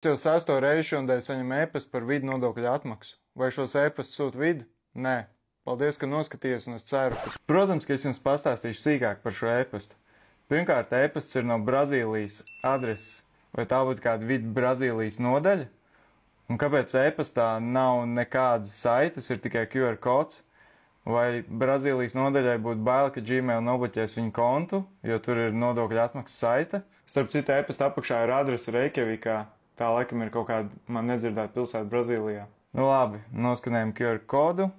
Jau 6. reizi šodien saņem e-pastu par vidu nodokļu atmaksu. Vai šos e-pastus sūta vidi? Nē. Paldies, ka noskatījos, un es ceru, ka... Protams, ka es jums pastāstīšu sīkāk par šo e-pastu. Pirmkārt, e-pasts ir no Brazīlijas adreses. Vai tā būtu kāda vidu Brazīlijas nodaļa? Un kāpēc e-pastā nav nekādas saites, ir tikai QR kods? Vai Brazīlijas nodaļai būtu bail, ka Gmail nobloķēs viņu kontu, jo tur ir nodokļu atmaksas saite? Starp citu, e-pasta apakšā ir adrese Reikjavikā. Tā laikam ir kaut kāda man nedzirdēta pilsēta Brazīlijā. Nu labi, noskanējam QR kodu,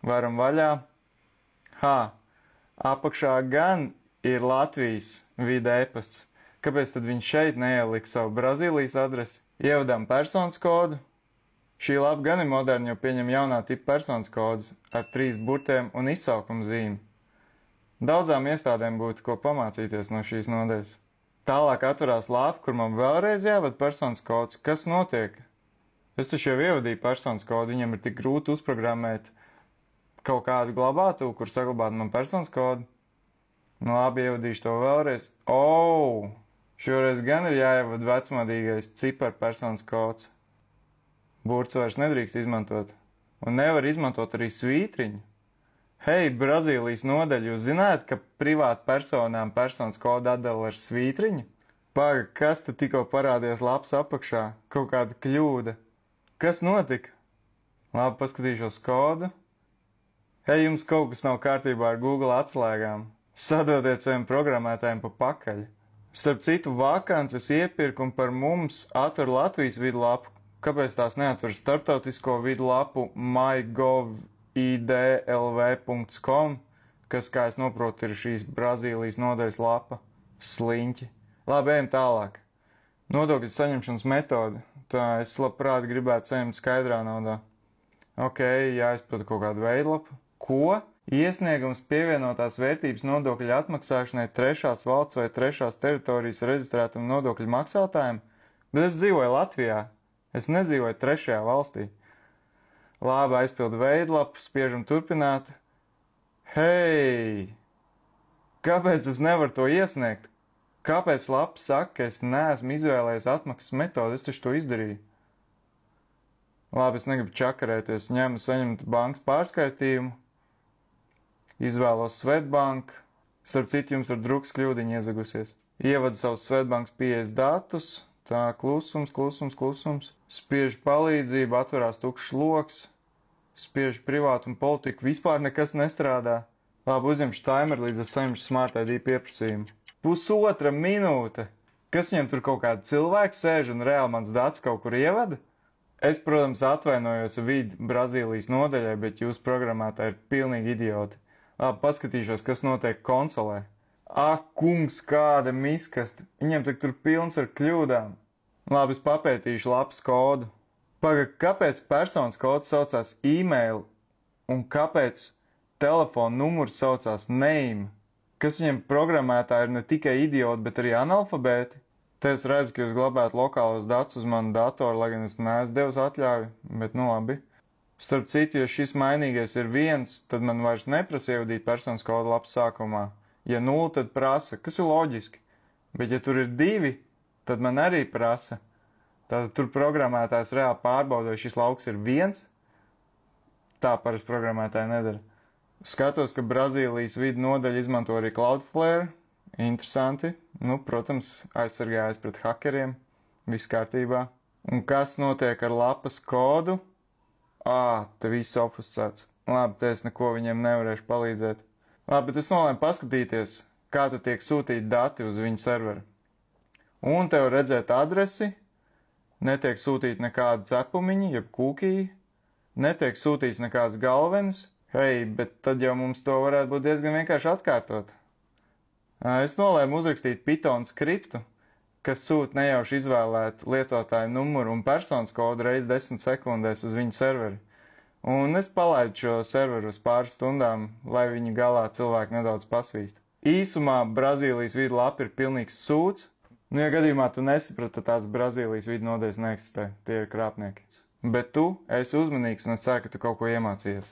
varam vaļā. Apakšā gan ir Latvijas vide e-pasts. Kāpēc tad viņš šeit neielika savu Brazīlijas adresi? Ievadām personas kodu. Šī lapa gan ir moderna, jo pieņem jaunā tipa personas kodus ar 3 burtiem un izsaukuma zīmi. Daudzām iestādēm būtu ko pamācīties no šīs nodaļas. Tālāk atverās lapa, kur man vēlreiz jāvada personas kods. Kas notiek? Es taču jau ievadīju personas kodu, viņam ir tik grūti uzprogrammēt kaut kādu glabātuvu, kur saglabāt man personas kodu. Nu labi, ievadīšu to vēlreiz. Šoreiz gan ir jāievada vecmodīgais ciparu personas kods. Burts vairs nedrīkst izmantot. Un nevar izmantot arī svītriņu. Hei, Brazīlijas nodaļa, jūs zināt, ka privātu personām personas kodu atdala ar svītriņu? Paga, kas te tikko parādījās lapas apakšā? Kaut kāda kļūda. Kas notika? Labi, paskatīšos kodu. Hei, jums kaut kas nav kārtībā ar Google atslēgām. Sadodiet saviem programmētājiem pa pakaļ. Starp citu, vakances iepirkumu par mums atver Latvijas vidu lapu. Kāpēc tās neatver starptautisko vidu lapu mygovidlv.com, kas, kā es noprotu, ir šīs Brazīlijas nodaļas lapa? Sliņķi. Labi, ejam tālāk. Nodokļu saņemšanas metode. Tā es labprāt gribētu saņemt skaidrā naudā. Jāizpilda kaut kādu veidlapu. Ko? Iesniegums pievienotās vērtības nodokļu atmaksāšanai trešās valsts vai trešās teritorijas reģistrētam nodokļu maksātājiem? Bet es dzīvoju Latvijā. Es nedzīvoju trešajā valstī. Labi, aizpildu veidlapu, spiežam turpināt. Hei! Kāpēc es nevaru to iesniegt? Kāpēc lapa saka, ka es neesmu izvēlējies atmaksas metodi? Es taču to izdarīju. Labi, es negribu čakarēties. Ņemu saņemt bankas pārskaitījumu. Izvēlos Svetbank. Starp citu, jums tur drukas kļūdiņa iezagusies. Ievadu savus Svetbankas pieejas datus. Tā, klusums. Spiežu palīdzību, atverās tukšs loks. Spiežu privātu un politiku, vispār nekas nestrādā. Labi, uzņemšu timeru, līdz es saņemšu Smart ID pieprasījumu. 1,5 minūte. Kas viņam tur kaut kāda cilvēka sēž un reāli mans dats kaut kur ievada? Es, protams, atvainojos vidu Brazīlijas nodaļai, bet jūsu programmētāji ir pilnīgi idioti. Labi, paskatīšos, kas notiek konsolē. Kungs, kāda miskasta. Viņam tik tur pilns ar kļūdām. Labi, es papētīšu lapas kodu. Paga, kāpēc personas kods saucās e-mail un kāpēc telefona numurs saucās name? Kas viņam programmētāji ir ne tikai idioti, bet arī analfabēti? Te es redzu, ka jūs glabājat lokālos datus uz manu datoru, lai gan es neesmu devis atļauju, bet nu labi. Starp citu, ja šis mainīgais ir 1, tad man vairs neprasa ievadīt personas kodu lapas sākumā. Ja 0, tad prasa, kas ir loģiski. Bet ja tur ir 2, tad man arī prasa. Tātad tur programmētājs reāli pārbauda, vai šis lauks ir 1. Tā parasti programmētāji nedara. Skatos, ka Brazīlijas vidu nodaļa izmanto arī Cloudflare. Interesanti. Nu, protams, aizsargājas pret hakeriem. Viss kārtībā. Un kas notiek ar lapas kodu? Te viss ofuscēts. Labi, te es neko viņiem nevarēšu palīdzēt. Labi, bet es nolēmu paskatīties, kā tad tiek sūtīti dati uz viņu serveri. Un te var redzēt adresi, netiek sūtīti nekādi cepumiņi, jeb kūkiji, netiek sūtīts nekāds galvenis. Hei, bet tad jau mums to varētu būt diezgan vienkārši atkārtot. Es nolēmu uzrakstīt Python skriptu, kas sūta nejauši izvēlētu lietotāju numuru un personas kodu reiz 10 sekundēs uz viņu serveri. Un es palaidu šo serveru uz pāris stundām, lai viņu galā cilvēki nedaudz pasvīst. Īsumā Brazīlijas vidu lapa ir pilnīgs sūds. Nu, ja gadījumā tu nesaprati, tad tāds Brazīlijas vidu nodaļas neeksistē. Tie ir krāpnieki. Bet tu esi uzmanīgs un es ceru, ka tu kaut ko iemācījies.